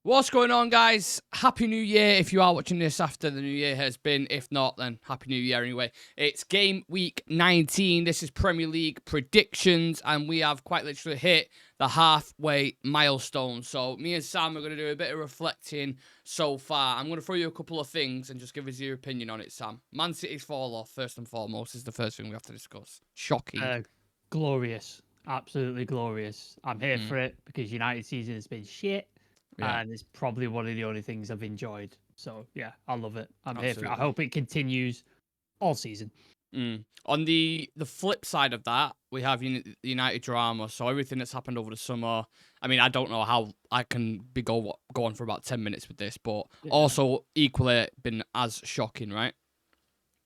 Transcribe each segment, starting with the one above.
What's going on, guys? Happy New Year if you are watching this after the New Year has been. If not, then Happy New Year anyway. It's game week 19. This is Premier League predictions, and we have quite literally hit the halfway milestone. So me and Sam are going to do a bit of reflecting so far. I'm going to throw you a couple of things and just give us your opinion on it, Sam. Man City's fall off, first and foremost, is the first thing we have to discuss. Shocking. Glorious. Absolutely glorious. I'm here for it because United season has been shit. Yeah, And it's probably one of the only things I've enjoyed. So yeah, I love it. I'm here for it. I absolutely. hope it continues all season. On the flip side of that, we have United drama. So everything that's happened over the summer. I mean, I don't know how I can go on for about 10 minutes with this, but Yeah. also equally been as shocking, right?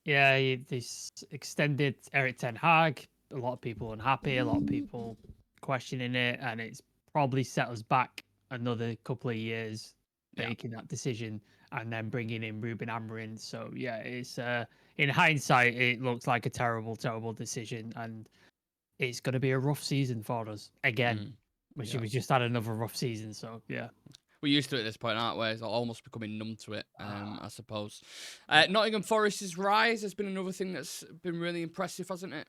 Yeah, this extended Eric Ten Hag. A lot of people unhappy. A lot of people questioning it, and it's probably set us back another couple of years Yeah. making that decision, and then bringing in Ruben Amorim. So yeah, it's in hindsight, it looks like a terrible, terrible decision, and it's going to be a rough season for us again. Which Yeah. we just had another rough season. So yeah, We're used to it at this point, aren't we? It's almost becoming numb to it, I suppose. Nottingham Forest's rise has been another thing that's been really impressive, hasn't it?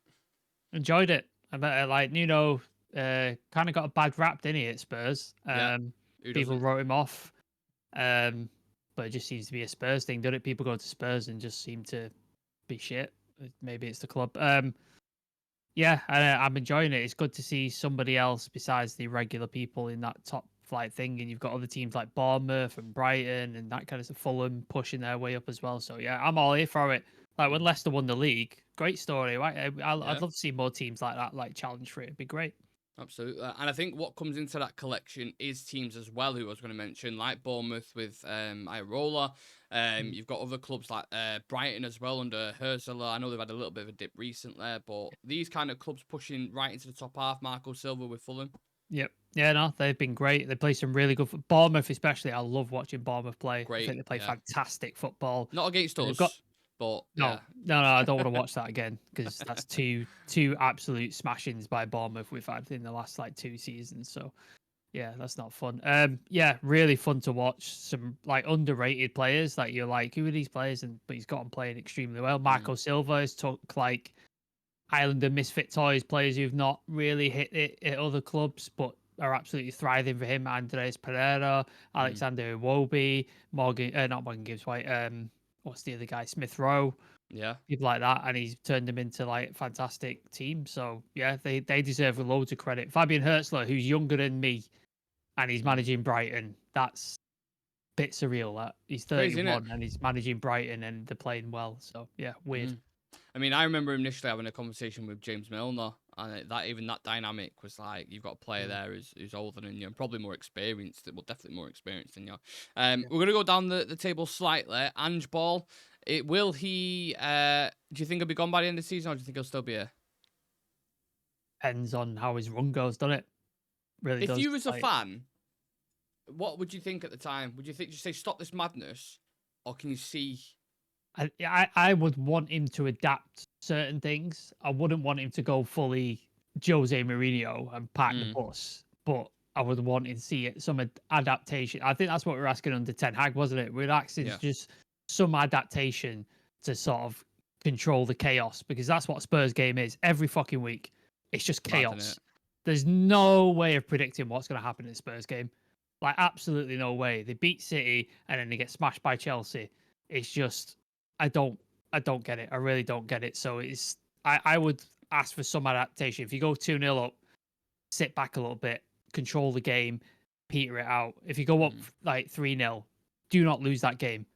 enjoyed it. I bet like Nuno kind of got a bad rap, didn't he, at Spurs? Yeah. Who People doesn't? wrote him off. But it just seems to be a Spurs thing, doesn't it? People go to Spurs and just seem to be shit. Maybe it's the club. Yeah, I'm enjoying it. It's good to see somebody else besides the regular people in that top flight thing, and you've got other teams like Bournemouth and Brighton and that kind of stuff, Fulham pushing their way up as well. So yeah, I'm all here for it. Like when Leicester won the league, great story, right? I'd Yeah. love to see more teams like that, like challenge for it. It'd be great. Absolutely. And I think what comes into that collection is teams as well, who I was going to mention, like Bournemouth with Irola. You've got other clubs like Brighton as well under Herzler. I know they've had a little bit of a dip recently, but these kind of clubs pushing right into the top half. Marco Silva with Fulham. Yep. Yeah, no, they've been great. They play some really good. Bournemouth, especially, I love watching Bournemouth play. I Great, think they play yeah. fantastic football. Not against And they've got us, but no, yeah. no, no. I don't want to watch that again because that's two absolute smashings by Bournemouth we've had in the last like 2 seasons. So yeah, that's not fun. Yeah, really fun to watch. Some like underrated players. Like you're like, who are these players? And but he's got them playing extremely well. Marco Silva has took like Islander misfit toys players who've not really hit it at other clubs, but are absolutely thriving for him. Andres Pereira, Alexander Iwobi, not Morgan Gibbs White. What's the other guy? Smith Rowe. Yeah. People like that, and he's turned them into like fantastic team. So yeah, they deserve loads of credit. Fabian Hertzler, who's younger than me, and he's managing Brighton. That's a bit surreal. That he's Crazy, isn't it? 31 and he's managing Brighton, and they're playing well. So yeah, weird. I mean, I remember initially having a conversation with James Milner, and that dynamic was like, you've got a player there who's older than you and probably more experienced. Well, definitely more experienced than you. We're gonna go down the table slightly. Ange Ball, will he? Do you think he'll be gone by the end of the season, or do you think he'll still be here? Depends on how his run goes, doesn't it? Really If does. you was a Like, fan, what would you think at the time? Would you think just say stop this madness, or can you see? I would want him to adapt certain things. I wouldn't want him to go fully Jose Mourinho and park the bus, but I would want to see it some adaptation. I think that's what we were asking under Ten Hag, wasn't it? We're asking Yeah. just some adaptation to sort of control the chaos because that's what Spurs game is every fucking week. It's just Mad, chaos. innit? There's no way of predicting what's going to happen in the Spurs game. Like absolutely no way. They beat City and then they get smashed by Chelsea. It's just I don't get it. I really don't get it. So it's I would ask for some adaptation. If you go 2-0 up, sit back a little bit, control the game, peter it out. If you go up like 3-0, do not lose that game.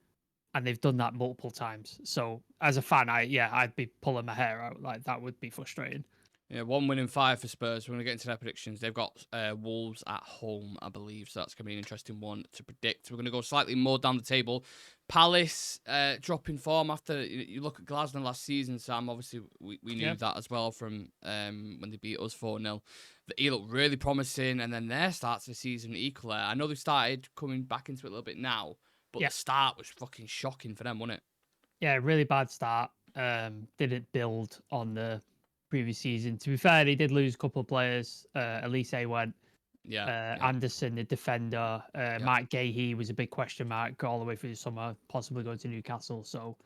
And they've done that multiple times. So as a fan, I'd be pulling my hair out. Like that would be frustrating. Yeah, 1 win in 5 for Spurs. We're going to get into their predictions. They've got Wolves at home, I believe, so that's going to be an interesting one to predict. We're going to go slightly more down the table. Palace dropping form after you look at Glasgow last season, Sam. Obviously, we knew that as well from when they beat us 4-0. He looked really promising, and then their start to the season equally. I know they've started coming back into it a little bit now, but the start was fucking shocking for them, wasn't it? Yeah, really bad start. Didn't build on the previous season. To be fair, they did lose a couple of players. Elise went. Yeah. Anderson, the defender. Yeah. Matt Gahey was a big question mark all the way through the summer, possibly going to Newcastle. So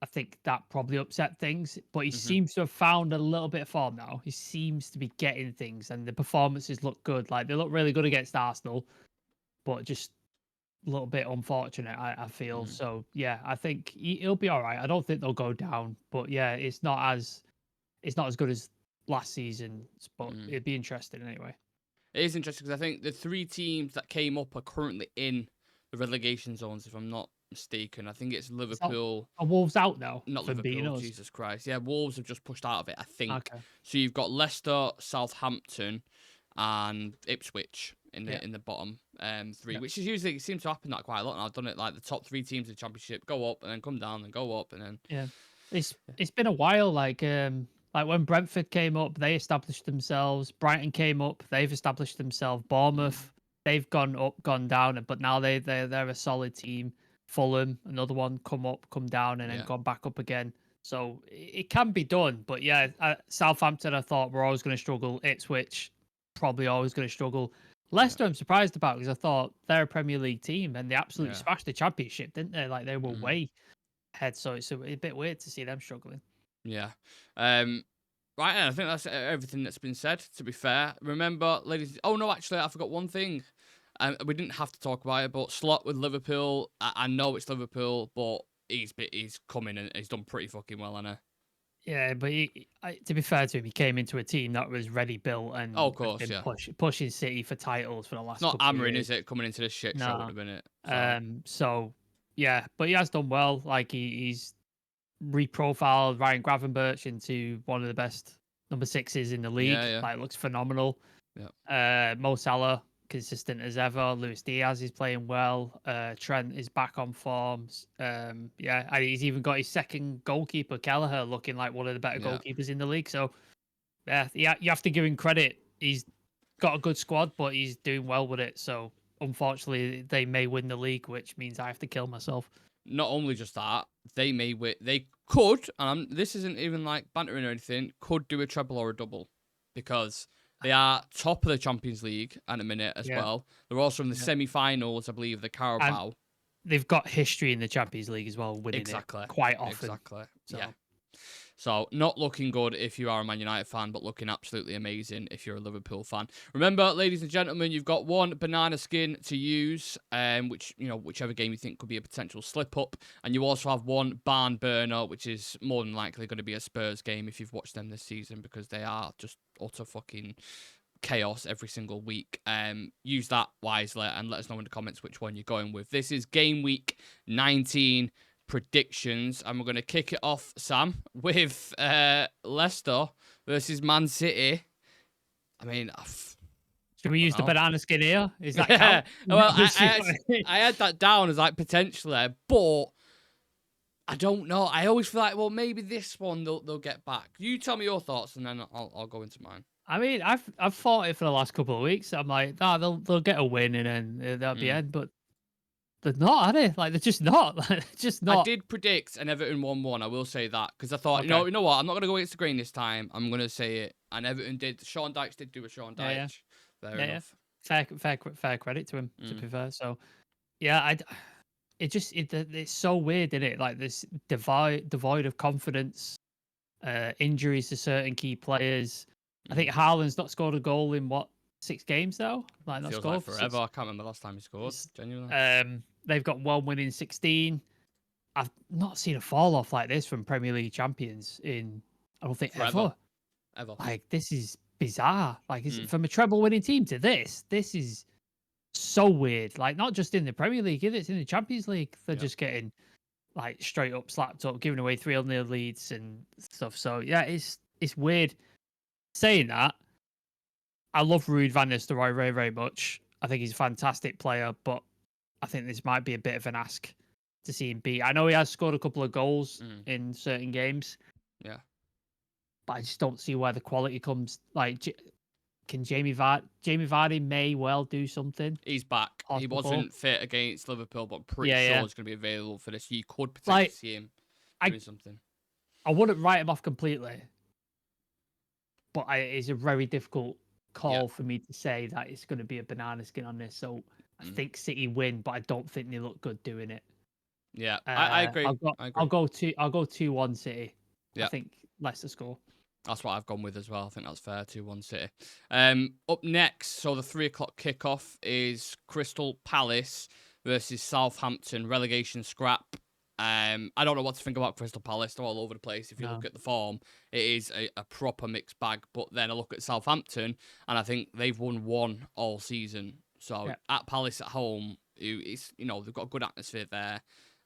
I think that probably upset things. But he hmm seems to have found a little bit of form now. He seems to be getting things, and the performances look good. Like they look really good against Arsenal, but just a little bit unfortunate, I feel. hmm So yeah, I think he'll be all right. I don't think they'll go down, but yeah, it's not as good as last season, but mm it'd be interesting anyway. It is interesting because I think the 3 teams that came up are currently in the relegation zones, if I'm not mistaken. I think it's Is that Liverpool. are Wolves out now Not from beating Liverpool, us? Jesus Christ. Yeah, Wolves have just pushed out of it, I think. Okay. So you've got Leicester, Southampton, and Ipswich Yeah. in the bottom 3, Yeah. which is usually, it seems to happen that quite a lot. And I've done it like the top 3 teams of the championship go up and then come down and go up and then Yeah. It's been a while. Like when Brentford came up, they established themselves. Brighton came up, they've established themselves. mm, Bournemouth, they've gone up, gone down, but now they're a solid team. Fulham, another one, come up, come down, and then yeah, gone back up again. So it can be done. But yeah, Southampton, I thought were always going to struggle. Ipswich, probably always going to struggle. yeah, Leicester, I'm surprised about because I thought they're a Premier League team and they absolutely yeah. smashed the Championship, didn't they? Like they were Mm, way ahead. So it's a bit weird to see them struggling. yeah. Um, right, and I think that's everything that's been said, to be fair. Remember, ladies... Oh, no, actually, I forgot one thing. We didn't have to talk about it, but Slot with Liverpool. I know it's Liverpool, but he's coming and he's done pretty fucking well, hasn't he? Yeah, but to be fair to him, he came into a team that was ready built Oh, and of has course, been yeah. pushing City for titles for the It's last not couple of hammering, is years. it, coming into this shit show at No. the minute? So, So yeah, but he has done well. Like he's reprofiled Ryan Gravenberch into one of the best number sixes in the yeah, league. yeah, Like looks phenomenal. yeah. Mo Salah consistent as ever. Luis Diaz is playing well. Trent is back on forms. Yeah, and he's even got his second goalkeeper, Kelleher, looking like one of the better Yeah. goalkeepers in the league. So yeah, you have to give him credit. He's got a good squad, but he's doing well with it. So unfortunately, they may win the league, which means I have to kill myself. Not only just that, they may win. They could, and this isn't even like bantering or anything, could do a treble or a double because they are top of the Champions League at a minute as Yeah, well. They're also in the yeah. semi-finals, I believe, the And Carabao. they've got history in the Champions League as well, winning it Exactly. quite often. Exactly. Yeah. So So, not looking good if you are a Man United fan, but looking absolutely amazing if you're a Liverpool fan. Remember, ladies and gentlemen, you've got one banana skin to use, which, whichever game you think could be a potential slip up. And you also have one barn burner, which is more than likely going to be a Spurs game if you've watched them this season, because they are just utter fucking chaos every single week. Use that wisely and let us know in the comments which one you're going with. This is game week 19 predictions, and we're going to kick it off, Sam, with Leicester versus Man City. I mean, should we use the know. banana skin here? Is that Yeah. count? Well, I had that down as like potentially, but I don't know. I always feel like, well, maybe this one they'll get back. You tell me your thoughts, and then I'll go into mine. I mean, I've fought it for the last couple of weeks. I'm like, nah, they'll get a win and then that'll be Mm. end. But they're not, are they? Like they're just not. Like, they're just I not. did predict an Everton 1-1. I will say that because I thought, Okay. you know what? I'm not going to go against the grain this time. I'm going to say it. And Everton did. Sean Dykes did do a Sean Yeah, yeah. Dyche. Fair Yeah, enough. fair credit to him. To be fair, so yeah, it's so weird, isn't it? Like this devoid of confidence, injuries to certain key players. I think Haaland's not scored a goal in what 6 games now. Like not Feels scored like for forever. 6. I can't remember the last time he scored. Genuinely. They've got one win in 16. I've not seen a fall off like this from Premier League champions in I don't think Forever. ever. Ever. Like this is bizarre. Like Mm. from a treble winning team to this is so weird. Like not just in the Premier League, it's in the Champions League. They're Yeah. just getting like straight up slapped up, giving away 3-0 leads and stuff. So yeah, it's weird. Saying that, I love Ruud van Nistelrooy very, very much. I think he's a fantastic player, but I think this might be a bit of an ask to see him beat. I know he has scored a couple of goals in certain games. Yeah. But I just don't see where the quality comes. Like, can Jamie Vardy may well do something. He's back. Possible. He wasn't fit against Liverpool, but I'm pretty sure he's going to be available for this. You could potentially see him doing something. I wouldn't write him off completely, but it's a very difficult call for me to say that it's going to be a banana skin on this. So I think City win, but I don't think they look good doing it. Yeah, I agree. I agree. I'll go 2-1 City. I Yeah. think Leicester score. That's what I've gone with as well. I think that's fair. 2-1 City. Up next, so the 3 o'clock kickoff is Crystal Palace versus Southampton relegation scrap. I don't know what to think about Crystal Palace. They're all over the place. If you look at the form, it is a proper mixed bag. But then I look at Southampton, and I think they've won 1 all season. So at Palace at home, it's, you know, they've got a good atmosphere there.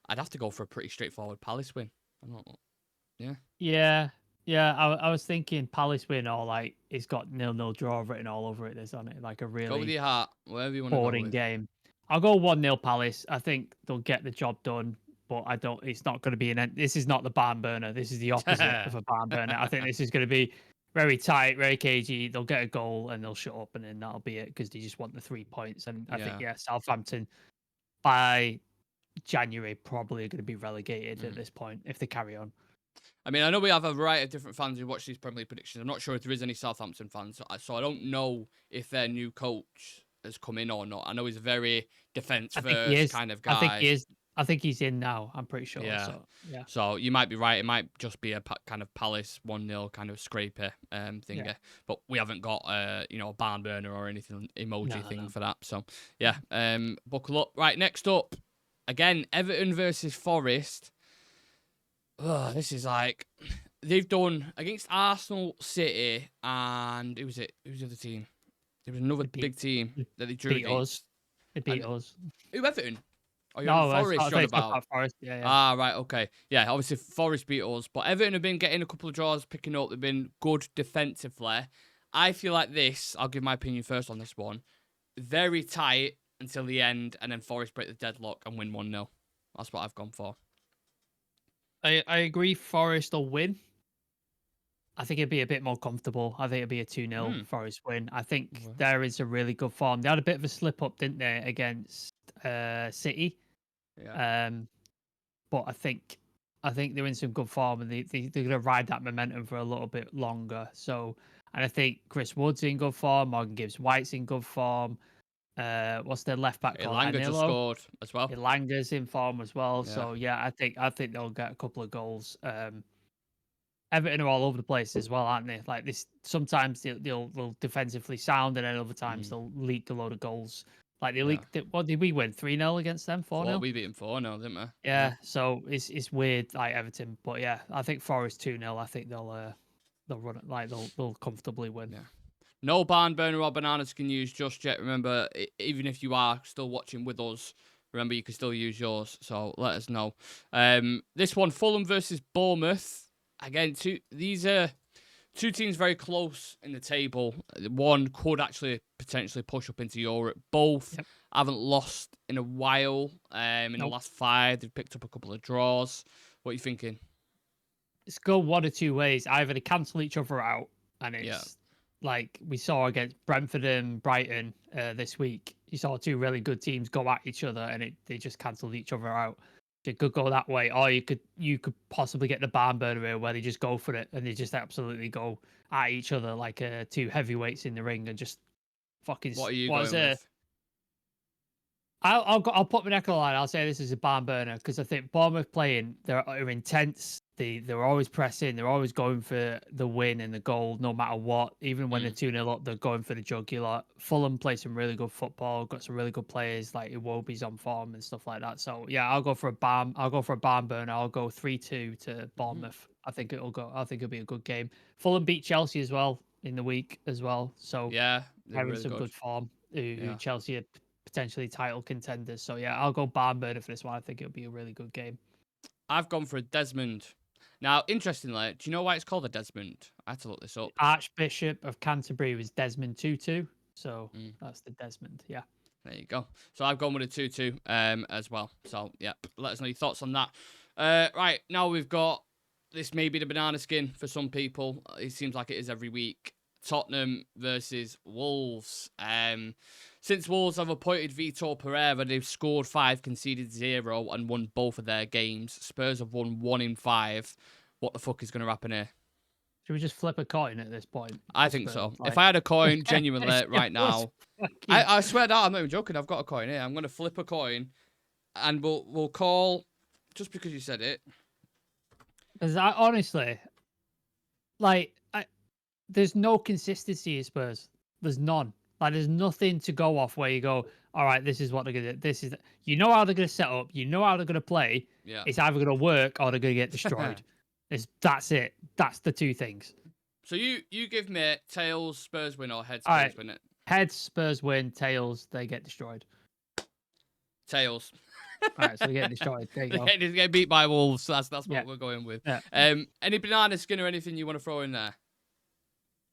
I'd have to go for a pretty straightforward Palace win. I don't know. Yeah. Yeah. I was thinking Palace win, or like it's got 0-0 draw written all over it. There's on it, like a Go with really your heart, wherever you want to go boring with. game. I'll go 1-0 Palace. I think they'll get the job done, but I don't. It's not going to be this is not the barn burner. This is the opposite of a barn burner. I think this is going to be very tight, very cagey. They'll get a goal and they'll shut up, and then that'll be it because they just want the 3 points. And I think Southampton by January probably are going to be relegated at this point if they carry on. I mean, I know we have a variety of different fans who watch these Premier League predictions. I'm not sure if there is any Southampton fans, so I don't know if their new coach has come in or not. I know he's a very defence-first kind of guy. I think he's in now. I'm pretty sure. Yeah. So, So you might be right. It might just be a kind of Palace 1-0 kind of scraper thing. Yeah. But we haven't got a barn burner or anything emoji thing for that. So yeah, buckle up. Right, next up, again, Everton versus Forest. Oh, this is like they've done against Arsenal, City, and who was it? Who's the other team? There was another big team that they drew against. They beat us. Who, Everton? Oh, no, Forest. About Forest. Yeah. Ah, right, okay. Yeah, obviously Forest beat us, but Everton have been getting a couple of draws, picking up. They've been good defensively. I feel like this. I'll give my opinion first on this one. Very tight until the end, and then Forest break the deadlock and win 1-0. That's what I've gone for. I agree. Forest will win. I think it'd be a bit more comfortable. I think it'd be a 2-0 Forest win. I think there is a really good form. They had a bit of a slip up, didn't they, against City? Yeah. But I think they're in some good form, and they're gonna ride that momentum for a little bit longer. So, and I think Chris Wood's in good form. Morgan Gibbs White's in good form. What's their left back called? Elanga just scored as well. Elanga's in form as well. Yeah. So yeah, I think they'll get a couple of goals. Everton are all over the place as well, aren't they? Like this, sometimes they'll defensively sound, and then other times they'll leak a load of goals. Like they leaked. What did we win? 3-0 against them? 4-0. We beat them 4-0, didn't we? Yeah. So it's weird, like Everton, but yeah, I think Forest 2-0. I think they'll run it, like they'll comfortably win. Yeah. No barn burner or banana skin used just yet. Remember, even if you are still watching with us, remember you can still use yours. So let us know. This one, Fulham versus Bournemouth. Again, these are two teams very close in the table. One could actually potentially push up into Europe. Both haven't lost in a while. In the last 5, they've picked up a couple of draws. What are you thinking? It's go one or two ways. Either they cancel each other out, and it's like we saw against Brentford and Brighton this week. You saw 2 really good teams go at each other, and they just cancelled each other out. It could go that way, or you could possibly get the barn burner here where they just go for it and they just absolutely go at each other like 2 heavyweights in the ring and just fucking. What are you going with? I'll put my neck on the line. I'll say this is a barn burner because I think Bournemouth playing they're intense. They're always pressing. They're always going for the win and the goal, no matter what. Even when they're 2-0 up, they're going for the jugular. Fulham play some really good football. Got some really good players like Iwobi's on form and stuff like that. So yeah, I'll go for a barn burner. I'll go 3-2 to Bournemouth. I think it'll be a good game. Fulham beat Chelsea as well in the week as well. So yeah, they're in some good form. Chelsea are potentially title contenders. So yeah, I'll go barn burner for this one. I think it'll be a really good game. I've gone for a Desmond. Now, interestingly, do you know why it's called a Desmond? I had to look this up. Archbishop of Canterbury was Desmond Tutu, so that's the Desmond. Yeah. There you go. So I've gone with a 2-2 as well. So, yeah, let us know your thoughts on that. Right, now we've got this may be the banana skin for some people. It seems like it is every week. Tottenham versus Wolves. Since Wolves have appointed Vitor Pereira, they've scored 5, conceded 0, and won both of their games. Spurs have won 1 in 5. What the fuck is going to happen here? Should we just flip a coin at this point? I For think Spurs? so. Like, If I had a coin, it's genuinely, right just now, fucking. I swear that I'm not even joking. I've got a coin here. I'm gonna flip a coin, and we'll call just because you said it. Because I honestly, like, there's no consistency at Spurs. There's none. Like, there's nothing to go off where you go, all right, this is what they're gonna. This is you know how they're gonna set up. You know how they're gonna play. Yeah. It's either gonna work or they're gonna get destroyed. That's it. That's the two things. So you give me tails Spurs win or heads All Spurs right. win it. Heads Spurs win. Tails they get destroyed. Tails. All right, so they get destroyed. There you go. They get beat by Wolves. So that's Yeah. what we're going with. Yeah. Any banana skin or anything you want to throw in there?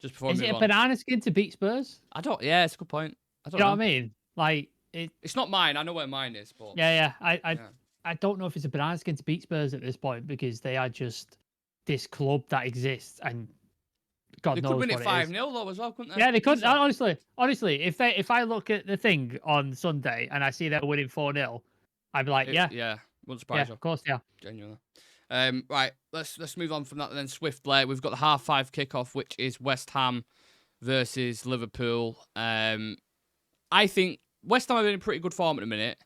Just before Is we it move a on. banana skin to beat Spurs? I don't. Yeah, it's a good point. I don't You know know. what I mean? Like it. It's not mine. I know where mine is, but Yeah. yeah. I don't know if it's a banana skin to beat Spurs at this point because they are just this club that exists and God They knows could win what it it is. 5-0 though as well, couldn't they? Yeah, they could. Easy. Honestly, if I look at the thing on Sunday and I see they're winning 4-0, I'd be like, yeah, Wouldn't surprise you. of course, yeah. Genuinely. Right, let's move on from that then swiftly. We've got the 5:30 kickoff, which is West Ham versus Liverpool. I think West Ham are in a pretty good form at the minute.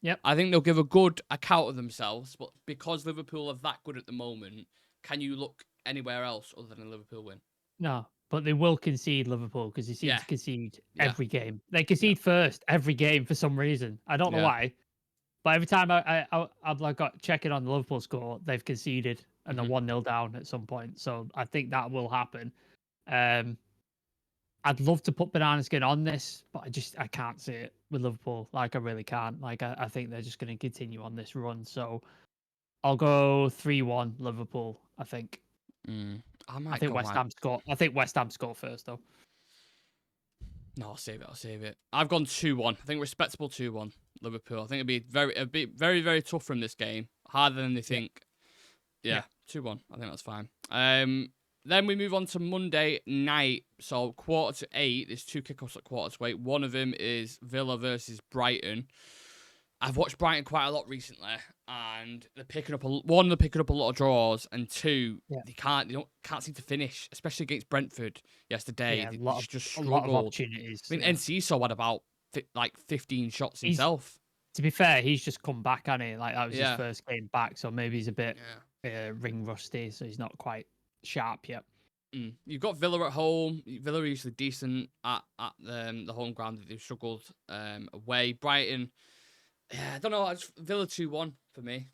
Yep. I think they'll give a good account of themselves, but because Liverpool are that good at the moment, can you look anywhere else other than a Liverpool win? No, but they will concede Liverpool because they seem to concede every game. They concede first every game for some reason. I don't know why, but every time I've like got checking on the Liverpool score, they've conceded and they're 1-0 down at some point. So I think that will happen. I'd love to put banana skin on this, but I can't see it with Liverpool. Like I really can't. Like I think they're just going to continue on this run. So I'll go 3-1 Liverpool. I think. I think West Ham score. I think West Ham score first though. No, I'll save it. I've gone 2-1. I think respectable 2-1 Liverpool. I think it'd be very, very tough from this game. Harder than they think. Yeah. 2-1. I think that's fine. Then we move on to Monday night. So 7:45. There's 2 kickoffs at 7:45. One of them is Villa versus Brighton. I've watched Brighton quite a lot recently, and they're picking up a lot of draws, and two, they can't seem to finish, especially against Brentford yesterday. Yeah, They just a lot of struggled. opportunities. I mean, Enciso had about 15 shots himself. To be fair, he's just come back, hasn't he? Like that was his first game back, so maybe he's a bit ring rusty, so he's not quite sharp yet. You've got Villa at home. Villa are usually decent at the home ground. They've struggled away. Brighton. Yeah, I don't know. It's Villa 2-1 for me.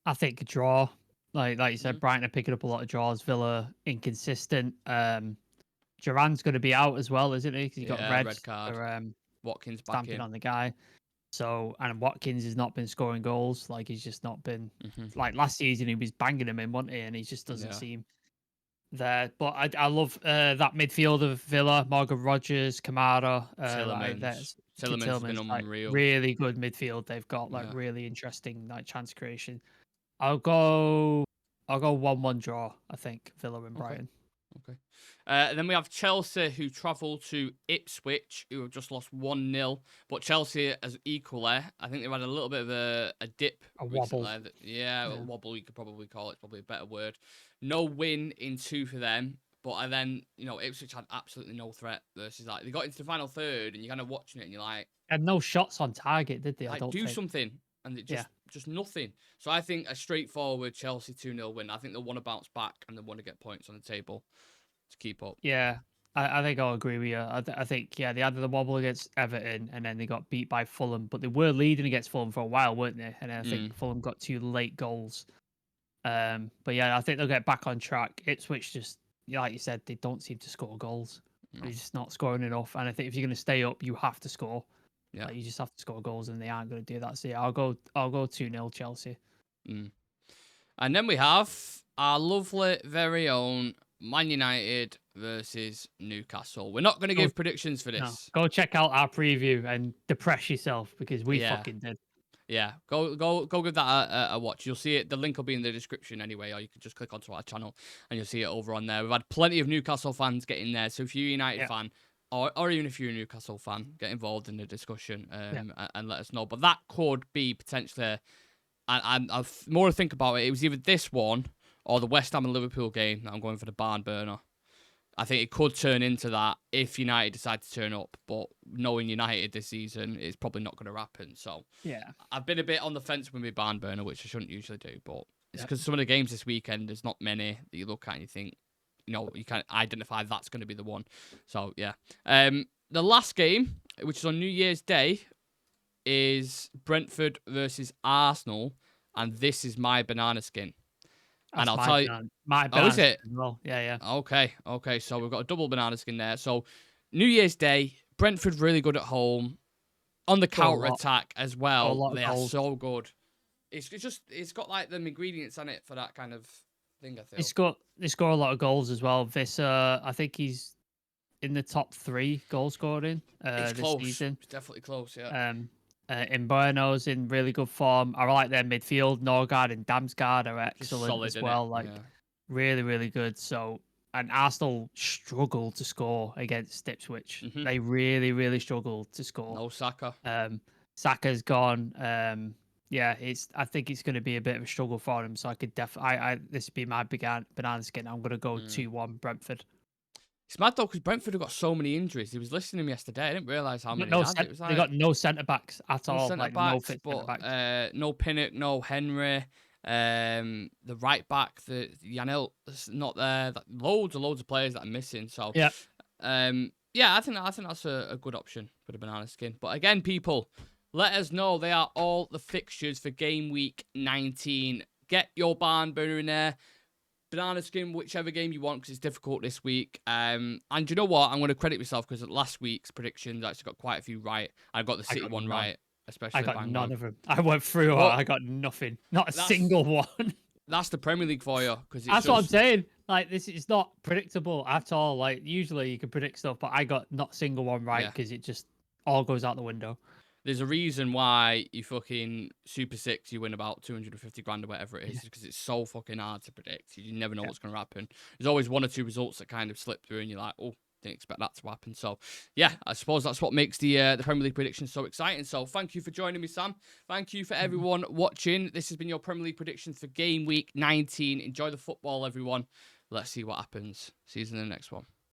I think a draw. Like you said, Brighton are picking up a lot of draws. Villa inconsistent. Duran's going to be out as well, isn't he? Because he got a red card. For, Watkins back stamping in on the guy. So and Watkins has not been scoring goals. Like he's just not been. Like last season, he was banging him in, wasn't he? And he just doesn't seem there. But I love that midfield of Villa, Morgan Rogers, Kamara, Tielemans has been unreal. Really good midfield. They've got really interesting chance creation. I'll go 1-1 draw. I think Villa and Brighton. Okay. And then we have Chelsea, who travel to Ipswich, who have just lost 1-0. But Chelsea as equally, I think they've had a little bit of a dip. A wobble. A wobble, you could probably call it. It's probably a better word. No win in 2 for them. But then, Ipswich had absolutely no threat versus that. They got into the final third, and you're kind of watching it, and you're like... And no shots on target, did they? I don't think. Something. And it just nothing. So I think a straightforward Chelsea 2-0 win. I think they'll want to bounce back, and they want to get points on the table to keep up. Yeah, I think I'll agree with you. I think, they had the wobble against Everton, and then they got beat by Fulham. But they were leading against Fulham for a while, weren't they? And I think Fulham got 2 late goals. But yeah, I think they'll get back on track. Ipswich just, like you said, they don't seem to score goals. No. They're just not scoring enough. And I think if you're going to stay up, you have to score. Yeah, you just have to score goals, and they aren't going to do that. So yeah, I'll go 2-0 Chelsea. And then we have our lovely very own Man United versus Newcastle. We're not going to give predictions for this. No. Go check out our preview and depress yourself because we fucking did. Yeah, go give that a watch. You'll see it. The link will be in the description anyway, or you can just click onto our channel and you'll see it over on there. We've had plenty of Newcastle fans get in there, so if you're a United fan, or even if you're a Newcastle fan, get involved in the discussion and let us know. But that could be potentially, and more to think about it, it was either this one or the West Ham and Liverpool game that I'm going for the barn burner. I think it could turn into that if United decide to turn up, but knowing United this season, it's probably not going to happen. So Yeah. I've been a bit on the fence with my barn burner, which I shouldn't usually do, but it's Yeah. because some of the games this weekend, there's not many that you look at and you think, you can identify that's going to be the one. So yeah. The last game, which is on New Year's Day, is Brentford versus Arsenal, and this is my banana skin. That's And I'll tell you, my oh, is banana it? as well. Yeah. Okay. So we've got a double banana skin there. So New Year's Day, Brentford really good at home. On the counter attack as well, they are so good. It's got like them ingredients on it for that kind of thing, I feel. They score a lot of goals as well. I think he's in the top 3 goal scoring It's this close. season. It's definitely close, yeah. In Bueno's in really good form. I like their midfield. Norgard and Damsgaard are excellent solid, as well. innit? Like Yeah. really, really good. So, and Arsenal struggled to score against Ipswich. Mhm. They really, really struggled to score. No Saka. Saka's gone. Yeah, I think it's going to be a bit of a struggle for him. So I could this would be my banana skin. I'm going to go 2-1 Brentford. It's mad though because Brentford have got so many injuries. He was listening to me yesterday. I didn't realise how many. They got no centre backs at all. Centre Like backs, no fit centre backs. no Pinnock, no Henry. The right back, the Janel, not there. Loads of players that are missing. So yeah, I think that's a good option for the banana skin. But again, people, let us know. They are all the fixtures for game week 19. Get your barn burner in there. Banana skin, whichever game you want, because it's difficult this week. And you know what? I'm going to credit myself because last week's predictions I actually got quite a few right. I got the City one right, especially. I got none of them. I went through. I got nothing. Not a single one. That's the Premier League for you. That's what I'm saying. Like this is not predictable at all. Like usually you can predict stuff, but I got not a single one right because it just all goes out the window. There's a reason why you fucking Super 6, you win about 250 grand or whatever it is, because it's so fucking hard to predict. You never know what's going to happen. There's always one or two results that kind of slip through and you're like, oh, didn't expect that to happen. So, yeah, I suppose that's what makes the Premier League predictions so exciting. So, thank you for joining me, Sam. Thank you for everyone watching. This has been your Premier League predictions for game week 19. Enjoy the football, everyone. Let's see what happens. See you in the next one.